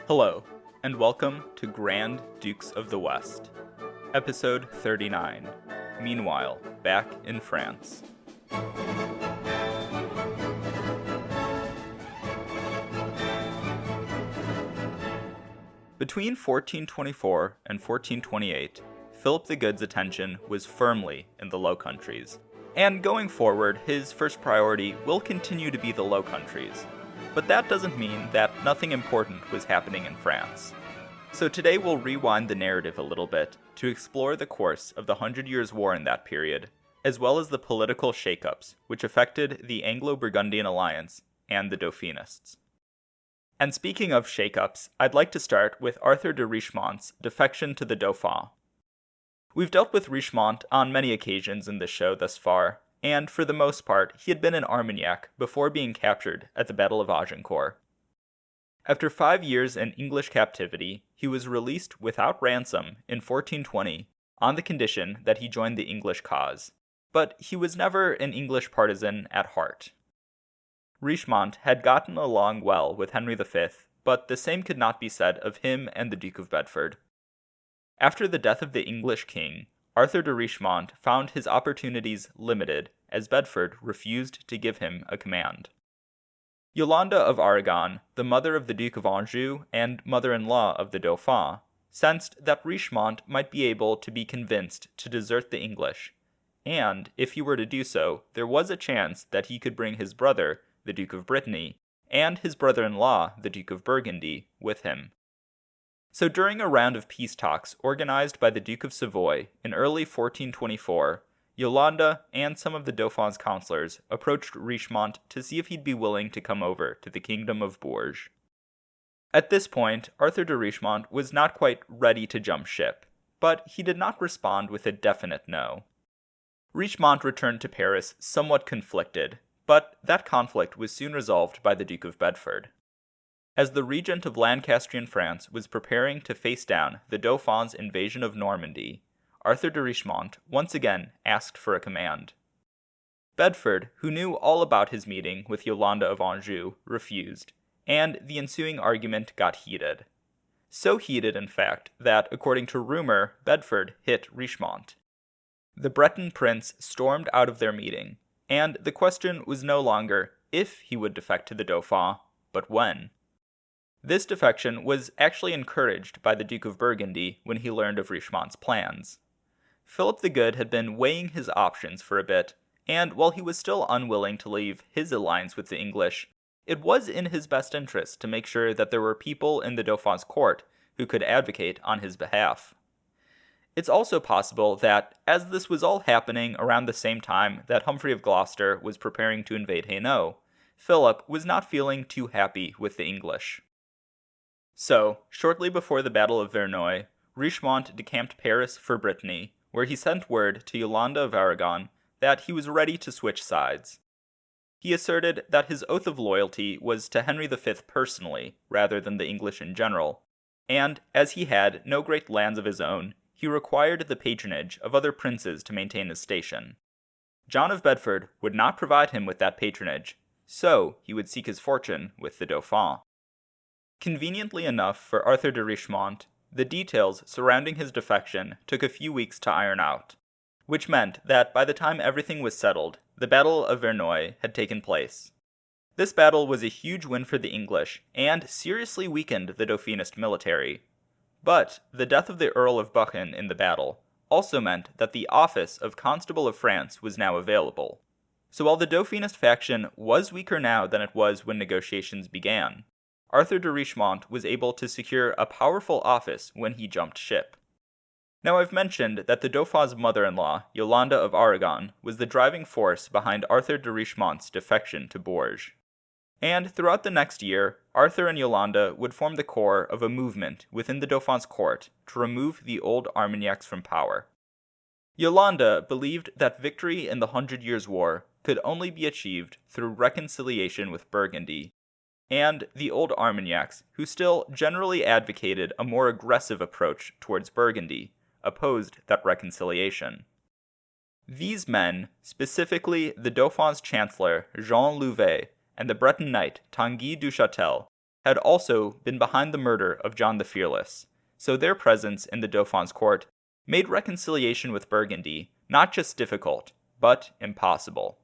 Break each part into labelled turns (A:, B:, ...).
A: Hello, and welcome to Grand Dukes of the West, episode 39, Meanwhile, Back in France. Between 1424 and 1428, Philip the Good's attention was firmly in the Low Countries, and going forward, his first priority will continue to be the Low Countries. But that doesn't mean that nothing important was happening in France. So today we'll rewind the narrative a little bit to explore the course of the 100 Years' War in that period, as well as the political shakeups which affected the Anglo-Burgundian alliance and the Dauphinists. And speaking of shakeups, I'd like to start with Arthur de Richemont's defection to the Dauphin. We've dealt with Richemont on many occasions in this show thus far, and for the most part, he had been in Armagnac before being captured at the Battle of Agincourt. After 5 years in English captivity, he was released without ransom in 1420 on the condition that he joined the English cause, but he was never an English partisan at heart. Richemont had gotten along well with Henry V, but the same could not be said of him and the Duke of Bedford. After the death of the English king, Arthur de Richemont found his opportunities limited as Bedford refused to give him a command. Yolande of Aragon, the mother of the Duke of Anjou and mother-in-law of the Dauphin, sensed that Richemont might be able to be convinced to desert the English, and if he were to do so, there was a chance that he could bring his brother, the Duke of Brittany, and his brother-in-law, the Duke of Burgundy, with him. So during a round of peace talks organized by the Duke of Savoy in early 1424, Yolande and some of the Dauphin's counselors approached Richemont to see if he'd be willing to come over to the Kingdom of Bourges. At this point, Arthur de Richemont was not quite ready to jump ship, but he did not respond with a definite no. Richemont returned to Paris somewhat conflicted, but that conflict was soon resolved by the Duke of Bedford. As the regent of Lancastrian France was preparing to face down the Dauphin's invasion of Normandy, Arthur de Richemont once again asked for a command. Bedford, who knew all about his meeting with Yolande of Anjou, refused, and the ensuing argument got heated. So heated, in fact, that, according to rumor, Bedford hit Richemont. The Breton prince stormed out of their meeting, and the question was no longer if he would defect to the Dauphin, but when. This defection was actually encouraged by the Duke of Burgundy when he learned of Richemont's plans. Philip the Good had been weighing his options for a bit, and while he was still unwilling to leave his alliance with the English, it was in his best interest to make sure that there were people in the Dauphin's court who could advocate on his behalf. It's also possible that, as this was all happening around the same time that Humphrey of Gloucester was preparing to invade Hainault, Philip was not feeling too happy with the English. So, shortly before the Battle of Verneuil, Richemont decamped Paris for Brittany, where he sent word to Yolande of Aragon that he was ready to switch sides. He asserted that his oath of loyalty was to Henry V personally, rather than the English in general, and as he had no great lands of his own, he required the patronage of other princes to maintain his station. John of Bedford would not provide him with that patronage, so he would seek his fortune with the Dauphin. Conveniently enough for Arthur de Richemont, the details surrounding his defection took a few weeks to iron out, which meant that by the time everything was settled, the Battle of Verneuil had taken place. This battle was a huge win for the English, and seriously weakened the Dauphinist military. But the death of the Earl of Buchan in the battle also meant that the office of Constable of France was now available. So while the Dauphinist faction was weaker now than it was when negotiations began, Arthur de Richemont was able to secure a powerful office when he jumped ship. Now I've mentioned that the Dauphin's mother-in-law, Yolande of Aragon, was the driving force behind Arthur de Richemont's defection to Bourges. And throughout the next year, Arthur and Yolande would form the core of a movement within the Dauphin's court to remove the old Armagnacs from power. Yolande believed that victory in the 100 Years' War could only be achieved through reconciliation with Burgundy, and the old Armagnacs, who still generally advocated a more aggressive approach towards Burgundy, opposed that reconciliation. These men, specifically the Dauphin's chancellor Jean Louvet and the Breton knight Tanneguy du Chatel, had also been behind the murder of John the Fearless, so their presence in the Dauphin's court made reconciliation with Burgundy not just difficult, but impossible.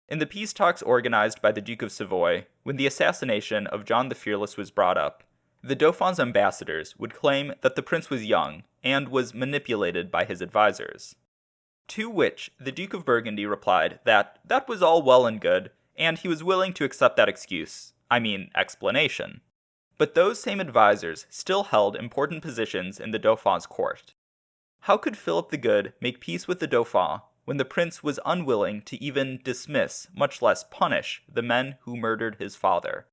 A: In the peace talks organized by the Duke of Savoy, when the assassination of John the Fearless was brought up, the Dauphin's ambassadors would claim that the prince was young and was manipulated by his advisors. To which the Duke of Burgundy replied that that was all well and good, and he was willing to accept that explanation. But those same advisors still held important positions in the Dauphin's court. How could Philip the Good make peace with the Dauphin when the prince was unwilling to even dismiss, much less punish, the men who murdered his father?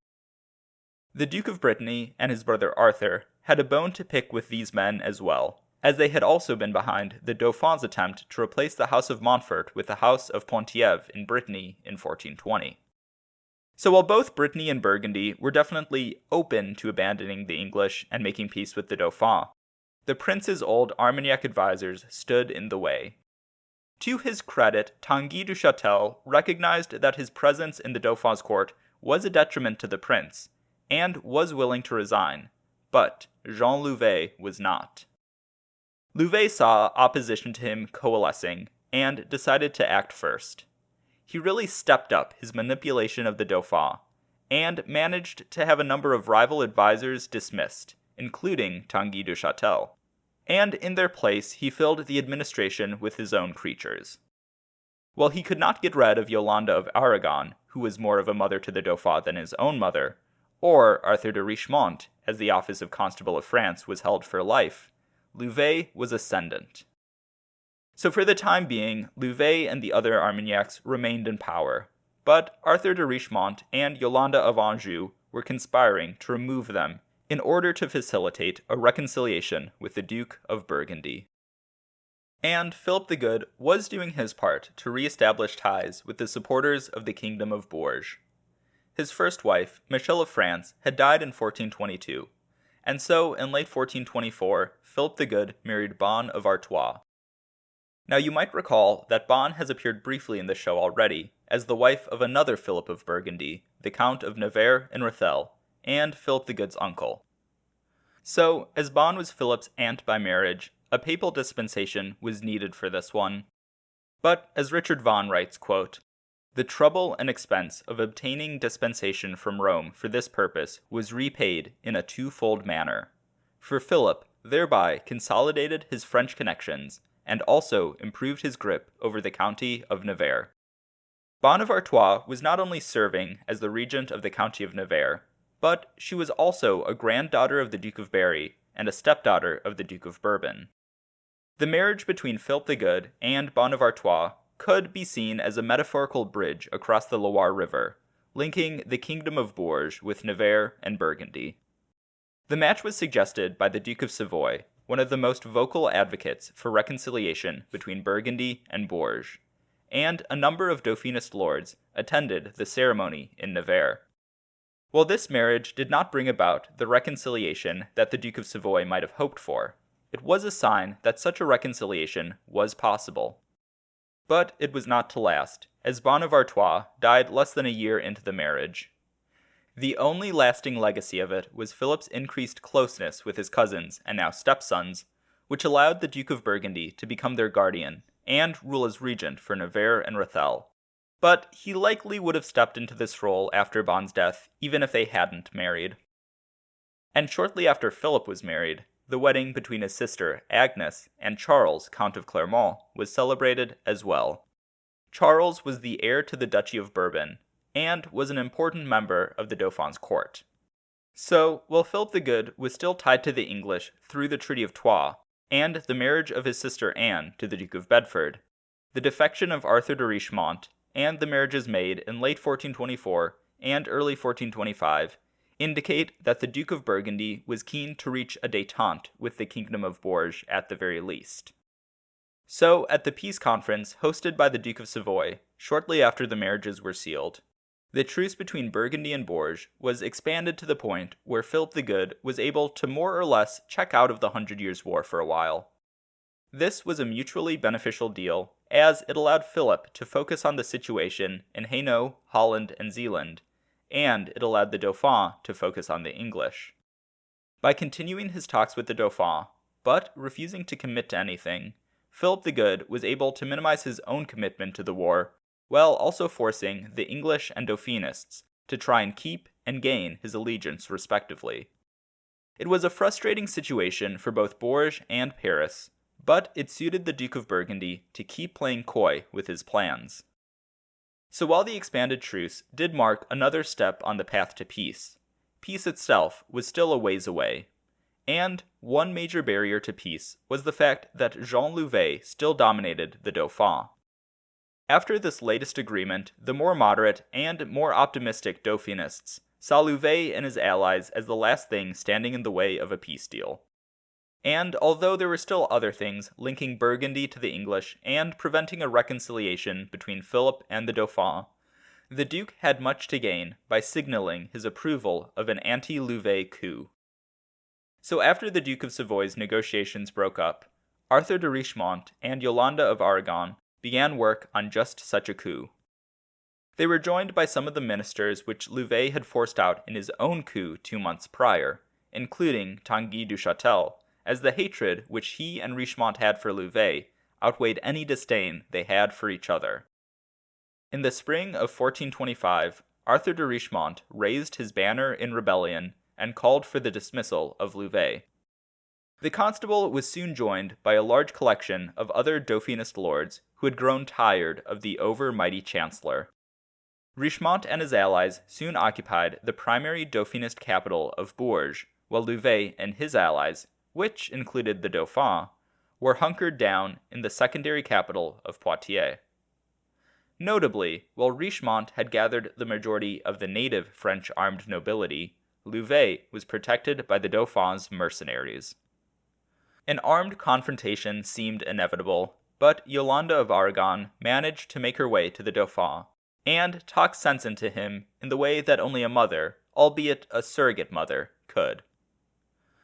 A: The Duke of Brittany and his brother Arthur had a bone to pick with these men as well, as they had also been behind the Dauphin's attempt to replace the House of Montfort with the House of Ponthièvre in Brittany in 1420. So while both Brittany and Burgundy were definitely open to abandoning the English and making peace with the Dauphin, the prince's old Armagnac advisors stood in the way. To his credit, Tanneguy du Chatel recognized that his presence in the Dauphin's court was a detriment to the prince, and was willing to resign, but Jean Louvet was not. Louvet saw opposition to him coalescing, and decided to act first. He really stepped up his manipulation of the Dauphin, and managed to have a number of rival advisors dismissed, including Tanneguy du Chatel, and in their place he filled the administration with his own creatures. While he could not get rid of Yolande of Aragon, who was more of a mother to the Dauphin than his own mother, or Arthur de Richemont, as the office of Constable of France was held for life, Louvet was ascendant. So for the time being, Louvet and the other Armagnacs remained in power, but Arthur de Richemont and Yolande of Anjou were conspiring to remove them in order to facilitate a reconciliation with the Duke of Burgundy. And Philip the Good was doing his part to re-establish ties with the supporters of the Kingdom of Bourges. His first wife, Michelle of France, had died in 1422, and so in late 1424, Philip the Good married Bonne of Artois. Now you might recall that Bonne has appeared briefly in the show already, as the wife of another Philip of Burgundy, the Count of Nevers and Rethel, and Philip the Good's uncle. So, as Bonne was Philip's aunt by marriage, a papal dispensation was needed for this one. But, as Richard Vaughan writes, quote, "The trouble and expense of obtaining dispensation from Rome for this purpose was repaid in a twofold manner. For Philip thereby consolidated his French connections, and also improved his grip over the county of Nevers." Bonne of Artois was not only serving as the regent of the county of Nevers, but she was also a granddaughter of the Duke of Berry and a stepdaughter of the Duke of Bourbon. The marriage between Philip the Good and Bonne of Artois could be seen as a metaphorical bridge across the Loire River, linking the Kingdom of Bourges with Nevers and Burgundy. The match was suggested by the Duke of Savoy, one of the most vocal advocates for reconciliation between Burgundy and Bourges, and a number of Dauphinist lords attended the ceremony in Nevers. While this marriage did not bring about the reconciliation that the Duke of Savoy might have hoped for, it was a sign that such a reconciliation was possible. But it was not to last, as Bonne of Artois died less than a year into the marriage. The only lasting legacy of it was Philip's increased closeness with his cousins and now stepsons, which allowed the Duke of Burgundy to become their guardian and rule as regent for Nevers and Rethel. But he likely would have stepped into this role after Bonne's death, even if they hadn't married. And shortly after Philip was married, the wedding between his sister Agnes and Charles, Count of Clermont, was celebrated as well. Charles was the heir to the Duchy of Bourbon, and was an important member of the Dauphin's court. So, while Philip the Good was still tied to the English through the Treaty of Troyes, and the marriage of his sister Anne to the Duke of Bedford, the defection of Arthur de Richemont, and the marriages made in late 1424 and early 1425 indicate that the Duke of Burgundy was keen to reach a détente with the Kingdom of Bourges at the very least. So, at the peace conference hosted by the Duke of Savoy, shortly after the marriages were sealed, the truce between Burgundy and Bourges was expanded to the point where Philip the Good was able to more or less check out of the 100 Years' War for a while. This was a mutually beneficial deal, as it allowed Philip to focus on the situation in Hainault, Holland, and Zeeland, and it allowed the Dauphin to focus on the English. By continuing his talks with the Dauphin, but refusing to commit to anything, Philip the Good was able to minimize his own commitment to the war, while also forcing the English and Dauphinists to try and keep and gain his allegiance respectively. It was a frustrating situation for both Bourges and Paris, but it suited the Duke of Burgundy to keep playing coy with his plans. So while the expanded truce did mark another step on the path to peace, peace itself was still a ways away. And one major barrier to peace was the fact that Jean Louvet still dominated the Dauphin. After this latest agreement, the more moderate and more optimistic Dauphinists saw Louvet and his allies as the last thing standing in the way of a peace deal. And although there were still other things linking Burgundy to the English and preventing a reconciliation between Philip and the Dauphin, the Duke had much to gain by signaling his approval of an anti-Louvet coup. So after the Duke of Savoy's negotiations broke up, Arthur de Richemont and Yolande of Aragon began work on just such a coup. They were joined by some of the ministers which Louvet had forced out in his own coup 2 months prior, including Tanneguy du Chatel, as the hatred which he and Richemont had for Louvet outweighed any disdain they had for each other. In the spring of 1425, Arthur de Richemont raised his banner in rebellion and called for the dismissal of Louvet. The constable was soon joined by a large collection of other Dauphinist lords who had grown tired of the over-mighty chancellor. Richemont and his allies soon occupied the primary Dauphinist capital of Bourges, while Louvet and his allies, which included the Dauphin, were hunkered down in the secondary capital of Poitiers. Notably, while Richemont had gathered the majority of the native French armed nobility, Louvet was protected by the Dauphin's mercenaries. An armed confrontation seemed inevitable, but Yolande of Aragon managed to make her way to the Dauphin and talk sense into him in the way that only a mother, albeit a surrogate mother, could.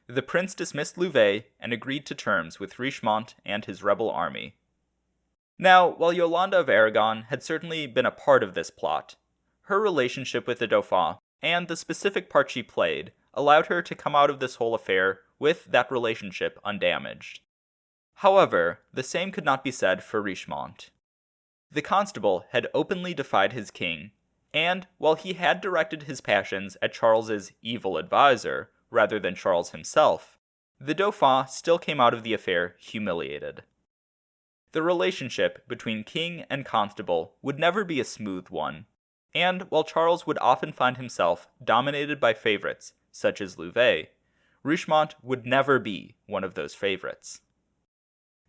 A: The prince dismissed Louvet and agreed to terms with Richemont and his rebel army. Now, while Yolande of Aragon had certainly been a part of this plot, her relationship with the Dauphin and the specific part she played allowed her to come out of this whole affair with that relationship undamaged. However, the same could not be said for Richemont. The constable had openly defied his king, and while he had directed his passions at Charles's evil advisor rather than Charles himself, the Dauphin still came out of the affair humiliated. The relationship between king and constable would never be a smooth one, and while Charles would often find himself dominated by favorites, such as Louvet, Richemont would never be one of those favorites.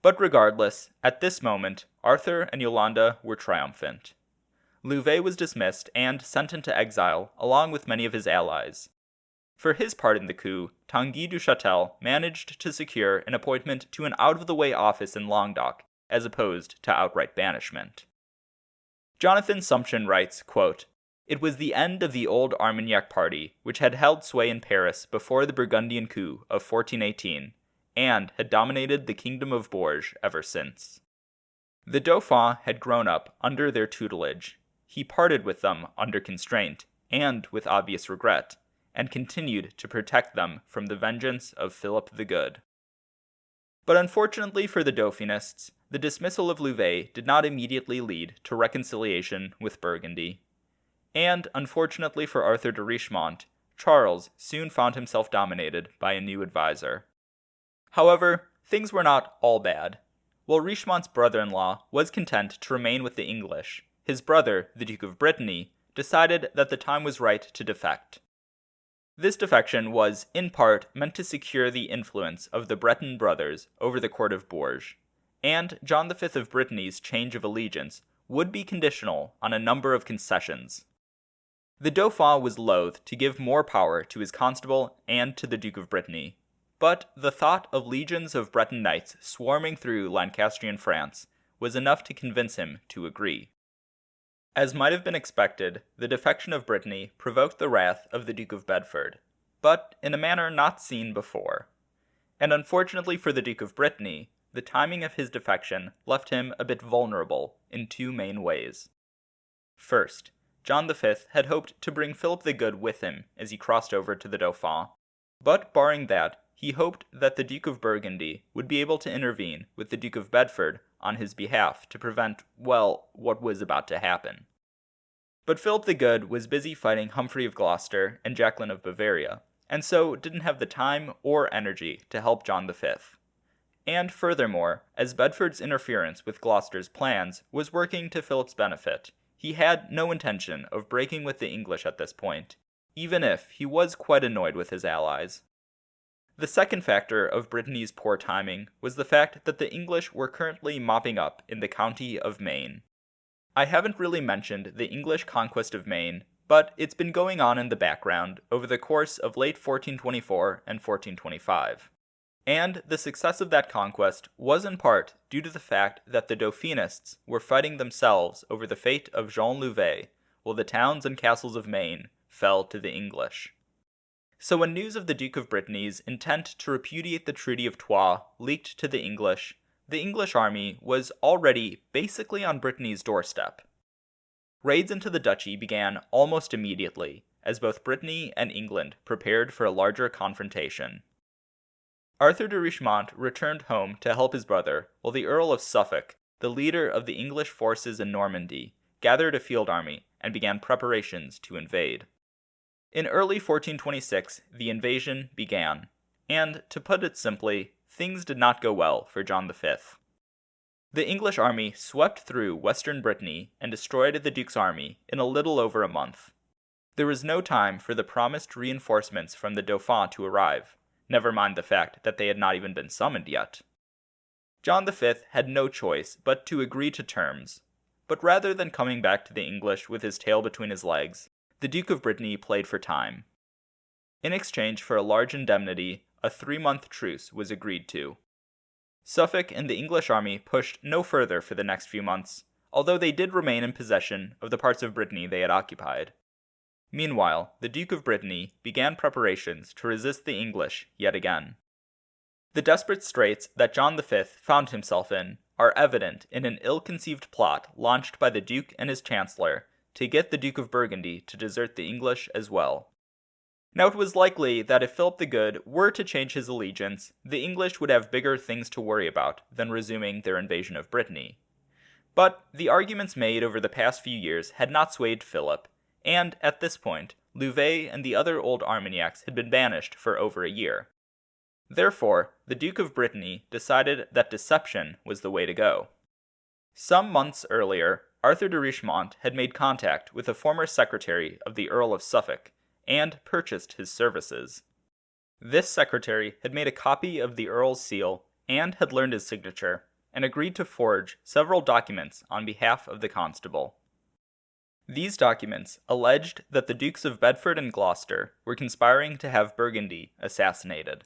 A: But regardless, at this moment, Arthur and Yolande were triumphant. Louvet was dismissed and sent into exile, along with many of his allies. For his part in the coup, Tanneguy du Chatel managed to secure an appointment to an out-of-the-way office in Languedoc, as opposed to outright banishment. Jonathan Sumption writes, quote, "It was the end of the old Armagnac party, which had held sway in Paris before the Burgundian coup of 1418, and had dominated the kingdom of Bourges ever since. The Dauphin had grown up under their tutelage. He parted with them under constraint, and with obvious regret, and continued to protect them from the vengeance of Philip the Good." But unfortunately for the Dauphinists, the dismissal of Louvet did not immediately lead to reconciliation with Burgundy. And unfortunately for Arthur de Richemont, Charles soon found himself dominated by a new advisor. However, things were not all bad. While Richemont's brother-in-law was content to remain with the English, his brother, the Duke of Brittany, decided that the time was right to defect. This defection was, in part, meant to secure the influence of the Breton brothers over the court of Bourges, and John V of Brittany's change of allegiance would be conditional on a number of concessions. The Dauphin was loath to give more power to his constable and to the Duke of Brittany, but the thought of legions of Breton knights swarming through Lancastrian France was enough to convince him to agree. As might have been expected, the defection of Brittany provoked the wrath of the Duke of Bedford, but in a manner not seen before. And unfortunately for the Duke of Brittany, the timing of his defection left him a bit vulnerable in two main ways. First, John V had hoped to bring Philip the Good with him as he crossed over to the Dauphin. But barring that, he hoped that the Duke of Burgundy would be able to intervene with the Duke of Bedford on his behalf to prevent, well, what was about to happen. But Philip the Good was busy fighting Humphrey of Gloucester and Jacqueline of Bavaria, and so didn't have the time or energy to help John V. And furthermore, as Bedford's interference with Gloucester's plans was working to Philip's benefit, he had no intention of breaking with the English at this point, even if he was quite annoyed with his allies. The second factor of Brittany's poor timing was the fact that the English were currently mopping up in the county of Maine. I haven't really mentioned the English conquest of Maine, but it's been going on in the background over the course of late 1424 and 1425. And the success of that conquest was in part due to the fact that the Dauphinists were fighting themselves over the fate of Jean Louvet, while the towns and castles of Maine fell to the English. So when news of the Duke of Brittany's intent to repudiate the Treaty of Troyes leaked to the English army was already basically on Brittany's doorstep. Raids into the duchy began almost immediately, as both Brittany and England prepared for a larger confrontation. Arthur de Richemont returned home to help his brother, while the Earl of Suffolk, the leader of the English forces in Normandy, gathered a field army and began preparations to invade. In early 1426, the invasion began, and, to put it simply, things did not go well for John V. The English army swept through western Brittany and destroyed the Duke's army in a little over a month. There was no time for the promised reinforcements from the Dauphin to arrive, never mind the fact that they had not even been summoned yet. John V had no choice but to agree to terms, but rather than coming back to the English with his tail between his legs, the Duke of Brittany played for time. In exchange for a large indemnity, a 3-month truce was agreed to. Suffolk and the English army pushed no further for the next few months, although they did remain in possession of the parts of Brittany they had occupied. Meanwhile, the Duke of Brittany began preparations to resist the English yet again. The desperate straits that John V found himself in are evident in an ill-conceived plot launched by the Duke and his Chancellor to get the Duke of Burgundy to desert the English as well. Now it was likely that if Philip the Good were to change his allegiance, the English would have bigger things to worry about than resuming their invasion of Brittany. But the arguments made over the past few years had not swayed Philip, and at this point, Louvet and the other old Armagnacs had been banished for over a year. Therefore, the Duke of Brittany decided that deception was the way to go. Some months earlier, Arthur de Richemont had made contact with a former secretary of the Earl of Suffolk and purchased his services. This secretary had made a copy of the Earl's seal and had learned his signature, and agreed to forge several documents on behalf of the constable. These documents alleged that the Dukes of Bedford and Gloucester were conspiring to have Burgundy assassinated.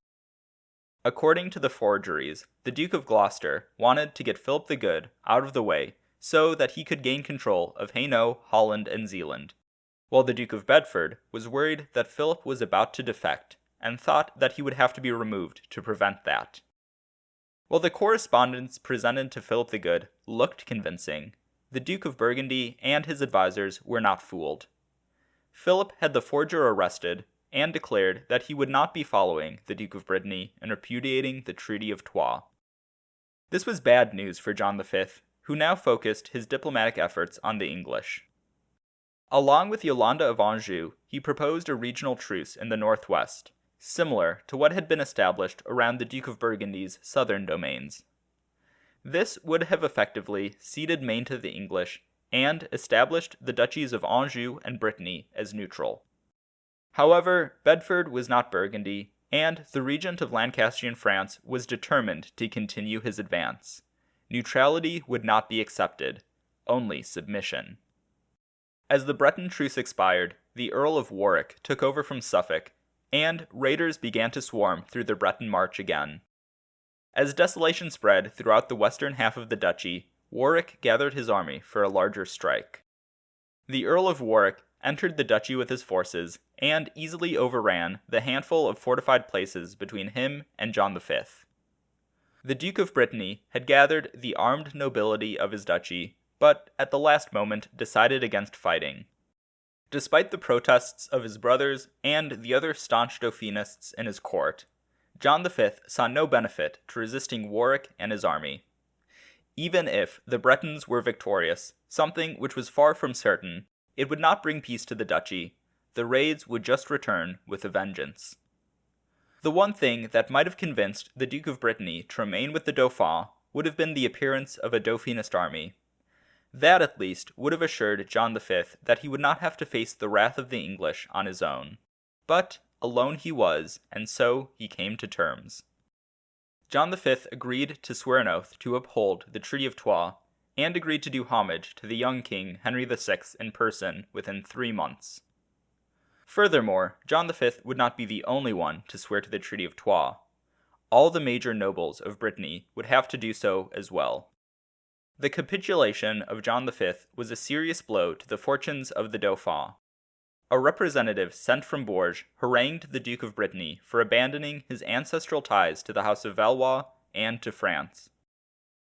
A: According to the forgeries, the Duke of Gloucester wanted to get Philip the Good out of the way so that he could gain control of Hainault, Holland, and Zeeland, while the Duke of Bedford was worried that Philip was about to defect and thought that he would have to be removed to prevent that. While the correspondence presented to Philip the Good looked convincing, the Duke of Burgundy and his advisors were not fooled. Philip had the forger arrested and declared that he would not be following the Duke of Brittany in repudiating the Treaty of Troyes. This was bad news for John V, who now focused his diplomatic efforts on the English. Along with Yolande of Anjou, he proposed a regional truce in the northwest, similar to what had been established around the Duke of Burgundy's southern domains. This would have effectively ceded Maine to the English and established the duchies of Anjou and Brittany as neutral. However, Bedford was not Burgundy, and the regent of Lancastrian France was determined to continue his advance. Neutrality would not be accepted, only submission. As the Breton truce expired, the Earl of Warwick took over from Suffolk, and raiders began to swarm through the Breton March again. As desolation spread throughout the western half of the duchy, Warwick gathered his army for a larger strike. The Earl of Warwick entered the duchy with his forces and easily overran the handful of fortified places between him and John V. The Duke of Brittany had gathered the armed nobility of his duchy, but at the last moment decided against fighting. Despite the protests of his brothers and the other staunch Dauphinists in his court, John V saw no benefit to resisting Warwick and his army. Even if the Bretons were victorious, something which was far from certain, it would not bring peace to the duchy. The raids would just return with a vengeance. The one thing that might have convinced the Duke of Brittany to remain with the Dauphin would have been the appearance of a Dauphinist army. That, at least, would have assured John V that he would not have to face the wrath of the English on his own. But alone he was, and so he came to terms. John V agreed to swear an oath to uphold the Treaty of Troyes, and agreed to do homage to the young king Henry VI in person within 3 months. Furthermore, John V would not be the only one to swear to the Treaty of Troyes. All the major nobles of Brittany would have to do so as well. The capitulation of John V was a serious blow to the fortunes of the Dauphin. A representative sent from Bourges harangued the Duke of Brittany for abandoning his ancestral ties to the House of Valois and to France.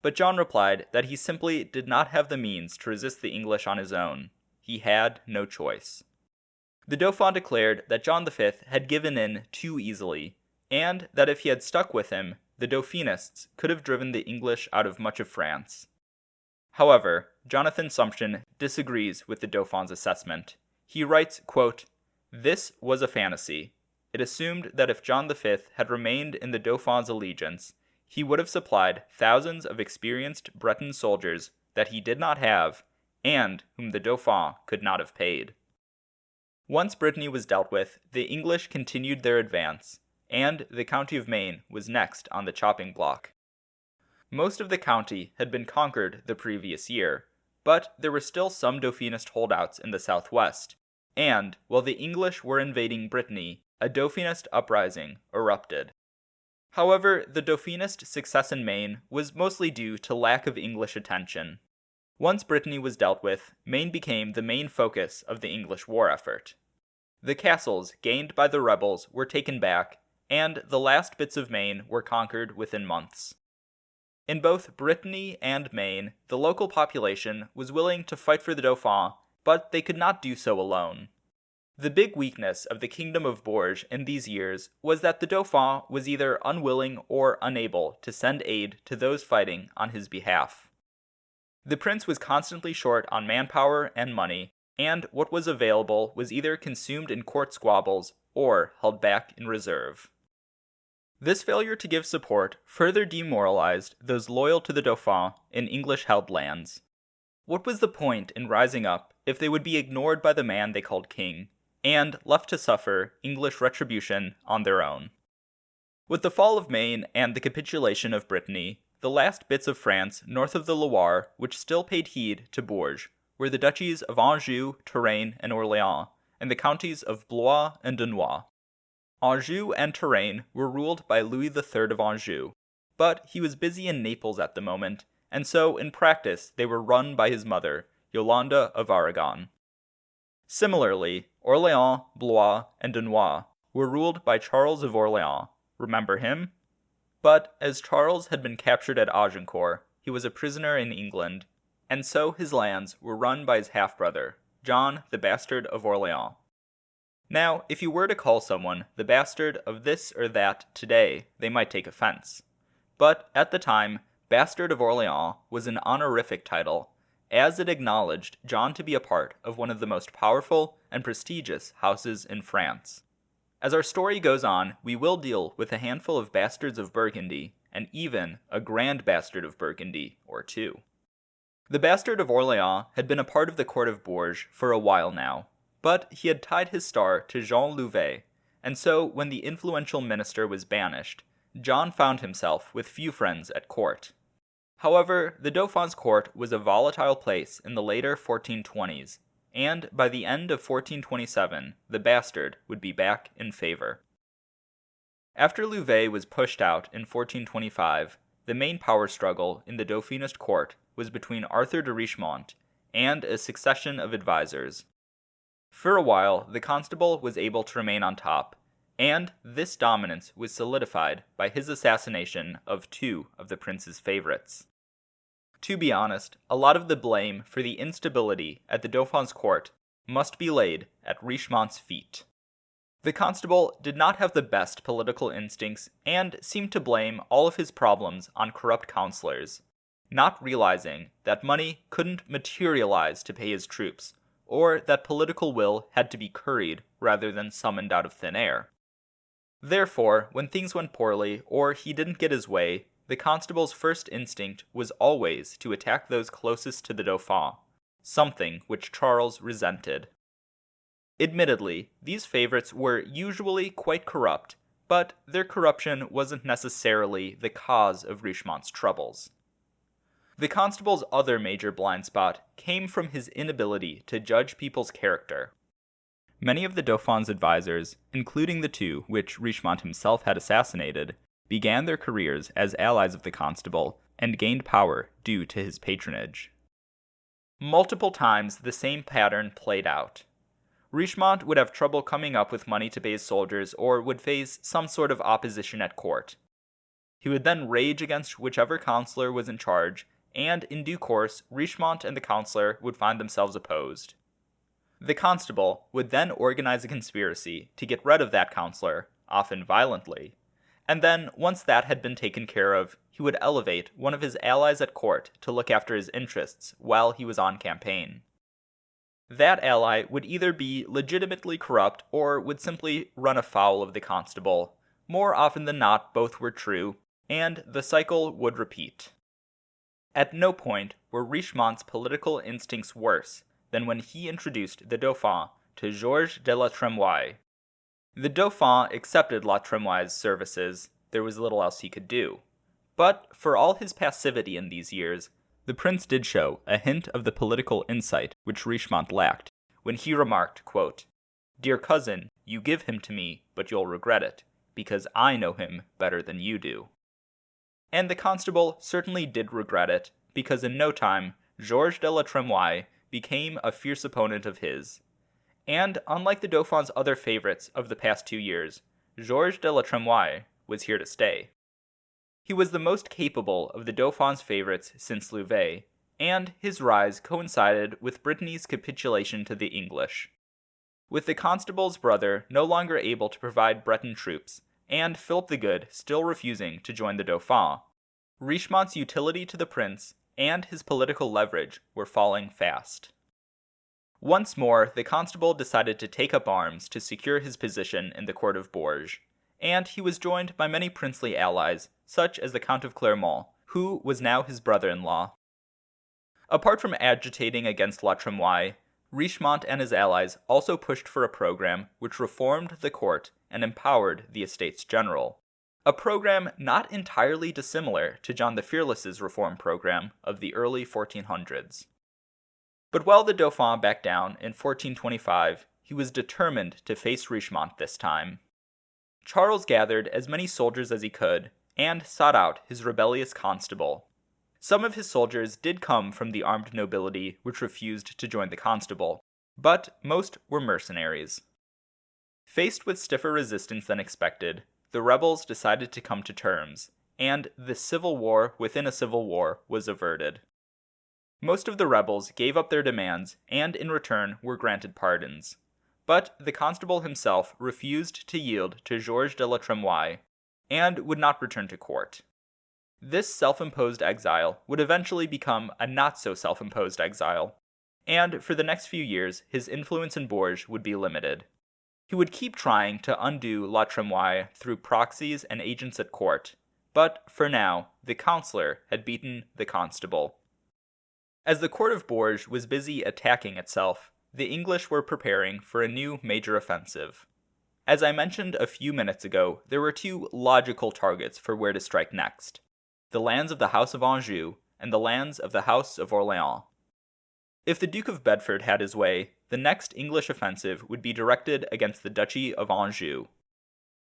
A: But John replied that he simply did not have the means to resist the English on his own. He had no choice. The Dauphin declared that John V had given in too easily, and that if he had stuck with him, the Dauphinists could have driven the English out of much of France. However, Jonathan Sumption disagrees with the Dauphin's assessment. He writes, quote, "This was a fantasy. It assumed that if John V had remained in the Dauphin's allegiance, he would have supplied thousands of experienced Breton soldiers that he did not have, and whom the Dauphin could not have paid." Once Brittany was dealt with, the English continued their advance, and the county of Maine was next on the chopping block. Most of the county had been conquered the previous year, but there were still some Dauphinist holdouts in the southwest, and while the English were invading Brittany, a Dauphinist uprising erupted. However, the Dauphinist success in Maine was mostly due to lack of English attention. Once Brittany was dealt with, Maine became the main focus of the English war effort. The castles gained by the rebels were taken back, and the last bits of Maine were conquered within months. In both Brittany and Maine, the local population was willing to fight for the Dauphin, but they could not do so alone. The big weakness of the Kingdom of Bourges in these years was that the Dauphin was either unwilling or unable to send aid to those fighting on his behalf. The prince was constantly short on manpower and money, and what was available was either consumed in court squabbles or held back in reserve. This failure to give support further demoralized those loyal to the Dauphin in English-held lands. What was the point in rising up if they would be ignored by the man they called king, and left to suffer English retribution on their own? With the fall of Maine and the capitulation of Brittany, the last bits of France north of the Loire which still paid heed to Bourges were the duchies of Anjou, Touraine, and Orléans, and the counties of Blois and Dunois. Anjou and Touraine were ruled by Louis III of Anjou, but he was busy in Naples at the moment, and so in practice they were run by his mother, Yolande of Aragon. Similarly, Orléans, Blois, and Dunois were ruled by Charles of Orléans. Remember him? But as Charles had been captured at Agincourt, he was a prisoner in England, and so his lands were run by his half-brother, John the Bastard of Orléans. Now, if you were to call someone the bastard of this or that today, they might take offense. But at the time, Bastard of Orléans was an honorific title, as it acknowledged John to be a part of one of the most powerful and prestigious houses in France. As our story goes on, we will deal with a handful of bastards of Burgundy, and even a Grand Bastard of Burgundy or two. The Bastard of Orléans had been a part of the court of Bourges for a while now, but he had tied his star to Jean Louvet, and so when the influential minister was banished, John found himself with few friends at court. However, the Dauphin's court was a volatile place in the later 1420s, and by the end of 1427, the bastard would be back in favor. After Louvet was pushed out in 1425, the main power struggle in the Dauphinist court was between Arthur de Richemont and a succession of advisors. For a while, the constable was able to remain on top, and this dominance was solidified by his assassination of two of the prince's favorites. To be honest, a lot of the blame for the instability at the Dauphin's court must be laid at Richemont's feet. The constable did not have the best political instincts and seemed to blame all of his problems on corrupt counselors, not realizing that money couldn't materialize to pay his troops, or that political will had to be curried rather than summoned out of thin air. Therefore, when things went poorly or he didn't get his way, the constable's first instinct was always to attack those closest to the Dauphin, something which Charles resented. Admittedly, these favorites were usually quite corrupt, but their corruption wasn't necessarily the cause of Richemont's troubles. The constable's other major blind spot came from his inability to judge people's character. Many of the Dauphin's advisors, including the two which Richemont himself had assassinated, began their careers as allies of the constable and gained power due to his patronage. Multiple times the same pattern played out. Richemont would have trouble coming up with money to pay his soldiers or would face some sort of opposition at court. He would then rage against whichever counselor was in charge, and in due course, Richemont and the counselor would find themselves opposed. The constable would then organize a conspiracy to get rid of that counselor, often violently, and then, once that had been taken care of, he would elevate one of his allies at court to look after his interests while he was on campaign. That ally would either be legitimately corrupt or would simply run afoul of the constable. More often than not, both were true, and the cycle would repeat. At no point were Richemont's political instincts worse than when he introduced the Dauphin to Georges de la Tremoille. The Dauphin accepted La Tremoille's services. There was little else he could do. But for all his passivity in these years, the prince did show a hint of the political insight which Richemont lacked, when he remarked, quote, "Dear cousin, you give him to me, but you'll regret it, because I know him better than you do." And the constable certainly did regret it, because in no time, Georges de la Tremoille became a fierce opponent of his. And unlike the Dauphin's other favorites of the past 2 years, Georges de la Tremoille was here to stay. He was the most capable of the Dauphin's favorites since Louvet, and his rise coincided with Brittany's capitulation to the English. With the constable's brother no longer able to provide Breton troops, and Philip the Good still refusing to join the Dauphin, Richemont's utility to the prince and his political leverage were falling fast. Once more, the constable decided to take up arms to secure his position in the court of Bourges, and he was joined by many princely allies, such as the Count of Clermont, who was now his brother-in-law. Apart from agitating against La Tremoille, Richemont and his allies also pushed for a program which reformed the court and empowered the Estates General, a program not entirely dissimilar to John the Fearless's reform program of the early 1400s. But while the Dauphin backed down in 1425, he was determined to face Richemont this time. Charles gathered as many soldiers as he could, and sought out his rebellious constable. Some of his soldiers did come from the armed nobility which refused to join the constable, but most were mercenaries. Faced with stiffer resistance than expected, the rebels decided to come to terms, and the civil war within a civil war was averted. Most of the rebels gave up their demands and in return were granted pardons. But the constable himself refused to yield to Georges de la Tremoille and would not return to court. This self-imposed exile would eventually become a not-so-self-imposed exile, and for the next few years his influence in Bourges would be limited. He would keep trying to undo La Tremoille through proxies and agents at court, but for now, the counselor had beaten the constable. As the court of Bourges was busy attacking itself, the English were preparing for a new major offensive. As I mentioned a few minutes ago, there were two logical targets for where to strike next: the lands of the House of Anjou and the lands of the House of Orléans. If the Duke of Bedford had his way, the next English offensive would be directed against the Duchy of Anjou.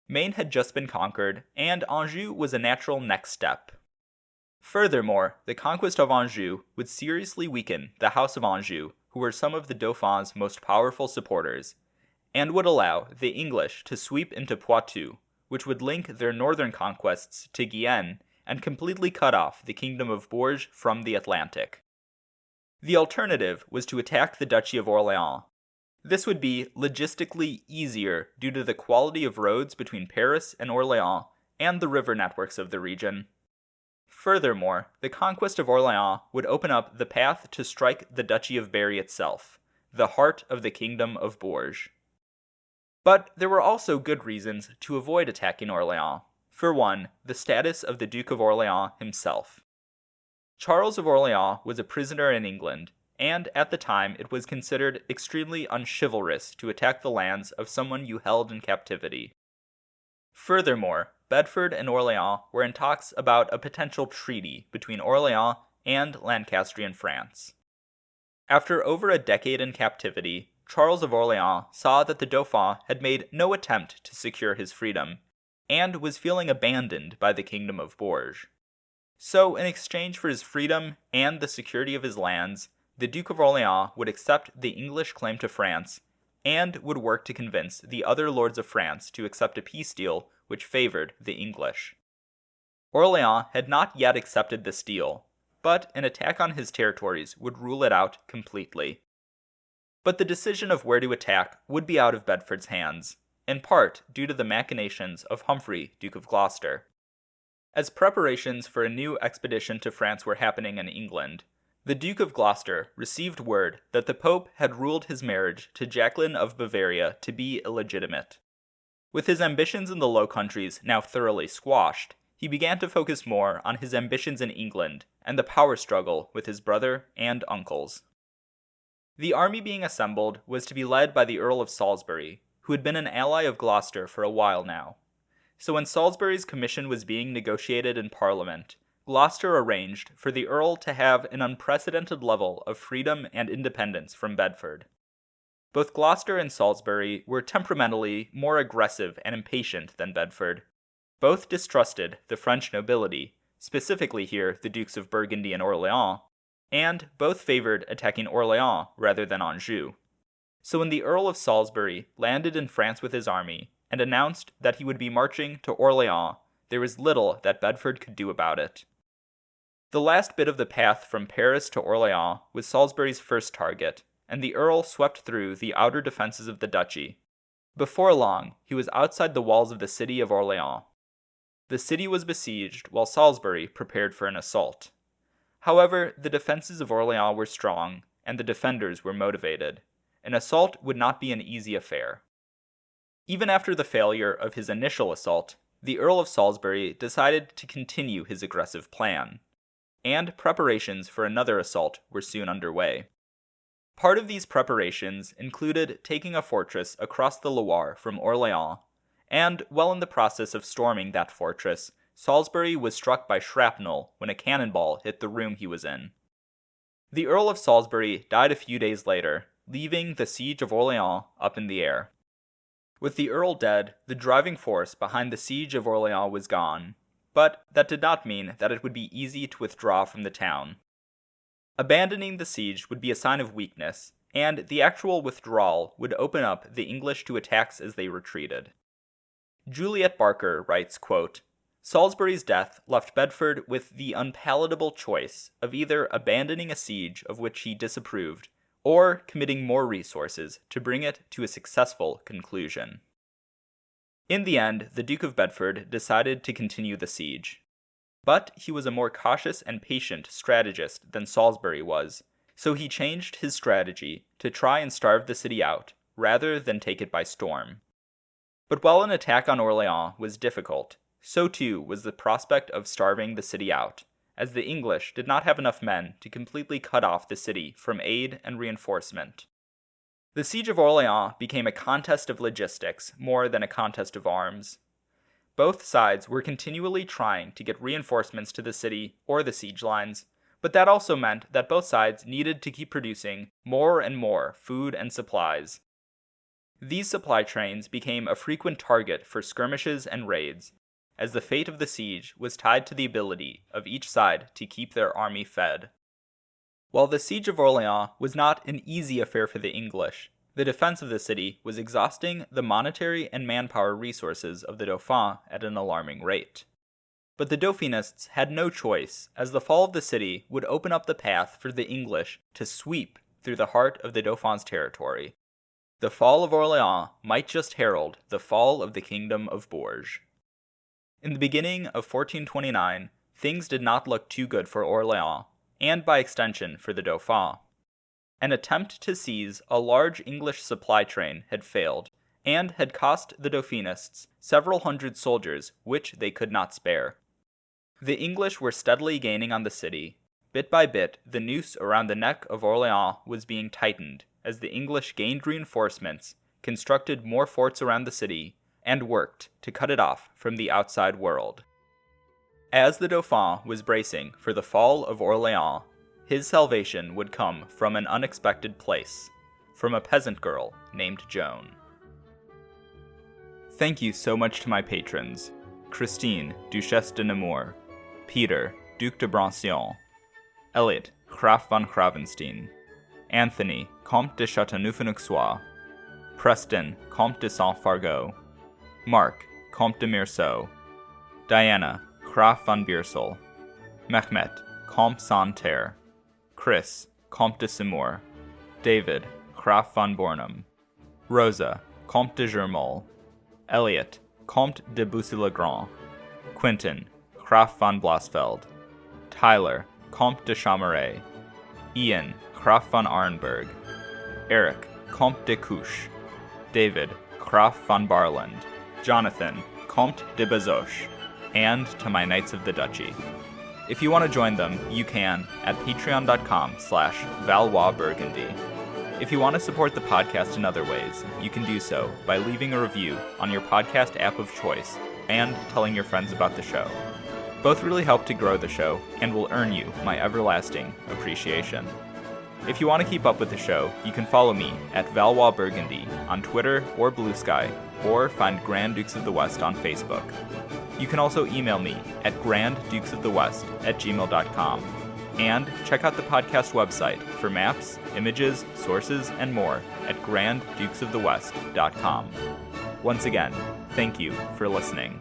A: Maine had just been conquered, and Anjou was a natural next step. Furthermore, the conquest of Anjou would seriously weaken the House of Anjou, who were some of the Dauphin's most powerful supporters, and would allow the English to sweep into Poitou, which would link their northern conquests to Guyenne and completely cut off the Kingdom of Bourges from the Atlantic. The alternative was to attack the Duchy of Orléans. This would be logistically easier due to the quality of roads between Paris and Orléans and the river networks of the region. Furthermore, the conquest of Orléans would open up the path to strike the Duchy of Berry itself, the heart of the Kingdom of Bourges. But there were also good reasons to avoid attacking Orléans. For one, the status of the Duke of Orléans himself. Charles of Orléans was a prisoner in England, and at the time it was considered extremely unchivalrous to attack the lands of someone you held in captivity. Furthermore, Bedford and Orléans were in talks about a potential treaty between Orléans and Lancastrian France. After over a decade in captivity, Charles of Orléans saw that the Dauphin had made no attempt to secure his freedom, and was feeling abandoned by the Kingdom of Bourges. So, in exchange for his freedom and the security of his lands, the Duke of Orléans would accept the English claim to France, and would work to convince the other lords of France to accept a peace deal which favored the English. Orléans had not yet accepted this deal, but an attack on his territories would rule it out completely. But the decision of where to attack would be out of Bedford's hands, in part due to the machinations of Humphrey, Duke of Gloucester. As preparations for a new expedition to France were happening in England, the Duke of Gloucester received word that the Pope had ruled his marriage to Jacqueline of Bavaria to be illegitimate. With his ambitions in the Low Countries now thoroughly squashed, he began to focus more on his ambitions in England and the power struggle with his brother and uncles. The army being assembled was to be led by the Earl of Salisbury, who had been an ally of Gloucester for a while now. So when Salisbury's commission was being negotiated in Parliament, Gloucester arranged for the Earl to have an unprecedented level of freedom and independence from Bedford. Both Gloucester and Salisbury were temperamentally more aggressive and impatient than Bedford. Both distrusted the French nobility, specifically here the Dukes of Burgundy and Orléans, and both favored attacking Orléans rather than Anjou. So when the Earl of Salisbury landed in France with his army and announced that he would be marching to Orléans, there was little that Bedford could do about it. The last bit of the path from Paris to Orléans was Salisbury's first target, and the Earl swept through the outer defenses of the duchy. Before long, he was outside the walls of the city of Orléans. The city was besieged while Salisbury prepared for an assault. However, the defenses of Orléans were strong, and the defenders were motivated. An assault would not be an easy affair. Even after the failure of his initial assault, the Earl of Salisbury decided to continue his aggressive plan, and preparations for another assault were soon underway. Part of these preparations included taking a fortress across the Loire from Orléans, and while in the process of storming that fortress, Salisbury was struck by shrapnel when a cannonball hit the room he was in. The Earl of Salisbury died a few days later, leaving the siege of Orléans up in the air. With the Earl dead, the driving force behind the siege of Orléans was gone, but that did not mean that it would be easy to withdraw from the town. Abandoning the siege would be a sign of weakness, and the actual withdrawal would open up the English to attacks as they retreated. Juliet Barker writes, quote, Salisbury's death left Bedford with the unpalatable choice of either abandoning a siege of which he disapproved, or committing more resources to bring it to a successful conclusion. In the end, the Duke of Bedford decided to continue the siege. But he was a more cautious and patient strategist than Salisbury was, so he changed his strategy to try and starve the city out, rather than take it by storm. But while an attack on Orléans was difficult, so too was the prospect of starving the city out, as the English did not have enough men to completely cut off the city from aid and reinforcement. The siege of Orléans became a contest of logistics more than a contest of arms. Both sides were continually trying to get reinforcements to the city or the siege lines, but that also meant that both sides needed to keep producing more and more food and supplies. These supply trains became a frequent target for skirmishes and raids, as the fate of the siege was tied to the ability of each side to keep their army fed. While the siege of Orléans was not an easy affair for the English, the defense of the city was exhausting the monetary and manpower resources of the Dauphin at an alarming rate. But the Dauphinists had no choice, as the fall of the city would open up the path for the English to sweep through the heart of the Dauphin's territory. The fall of Orléans might just herald the fall of the Kingdom of Bourges. In the beginning of 1429, things did not look too good for Orléans, and by extension for the Dauphin. An attempt to seize a large English supply train had failed, and had cost the Dauphinists several hundred soldiers which they could not spare. The English were steadily gaining on the city. Bit by bit, the noose around the neck of Orléans was being tightened as the English gained reinforcements, constructed more forts around the city, and worked to cut it off from the outside world. As the Dauphin was bracing for the fall of Orléans, his salvation would come from an unexpected place, from a peasant girl named Joan. Thank you so much to my patrons: Christine, Duchesse de Nemours, Peter, Duc de Brancion, Elliot, Graf von Gravenstein, Anthony, Comte de Châteauneuf-en-Auxois, Preston, Comte de Saint-Fargeau, Mark, Comte de Meursault, Diana, Graf von Beersel, Mehmet, Comte Santerre, Chris, Comte de Seymour, David, Graf von Bornum, Rosa, Comte de Germol, Elliot, Comte de Bussy-le-Grand, Quentin, Graf von Blasfeld, Tyler, Comte de Chamaret, Ian, Graf von Arenberg, Eric, Comte de Couche, David, Graf von Barland, Jonathan, Comte de Bezoche, and to my Knights of the Duchy. If you want to join them, you can at patreon.com/ValoisBurgundy. If you want to support the podcast in other ways, you can do so by leaving a review on your podcast app of choice and telling your friends about the show. Both really help to grow the show and will earn you my everlasting appreciation. If you want to keep up with the show, you can follow me at ValoisBurgundy on Twitter or Blue Sky, or find Grand Dukes of the West on Facebook. You can also email me at granddukesofthewest@gmail.com. And check out the podcast website for maps, images, sources, and more at granddukesofthewest.com. Once again, thank you for listening.